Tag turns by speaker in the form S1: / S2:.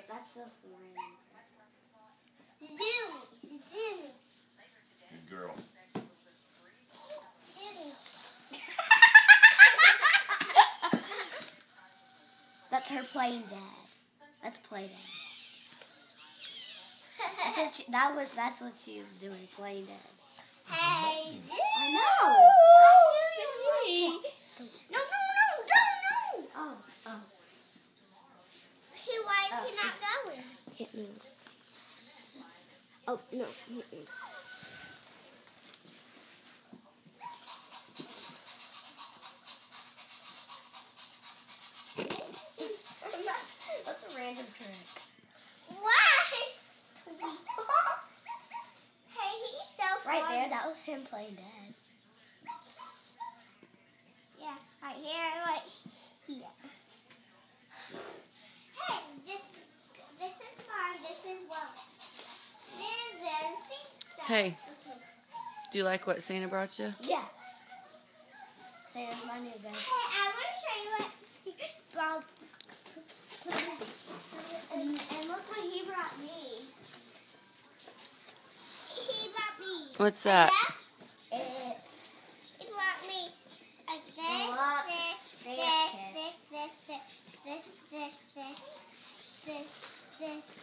S1: That's just the ring.
S2: Zoomy.
S3: Good girl.
S1: That's her playing dad. That's play dad. That's what she was doing, playing dad.
S2: Hey,
S1: I know. No. Oh.
S2: Why is he not going?
S1: Hit me. Oh, no. Hit me. That's a random trick.
S2: Why? Hey, he's so funny.
S1: Right there, that was him playing dad.
S2: Yeah, right here, right here. Hey, this is mine. This is what. This is pizza.
S4: Hey,
S2: Okay.
S4: do you like what Santa brought you?
S1: Yeah. Santa's my new bed.
S2: Hey, I want to show you what Bob. And look what he brought me. He brought me.
S4: What's that?
S2: He brought me like this,
S1: Deluxe
S2: this,
S1: Santa kit.
S2: this.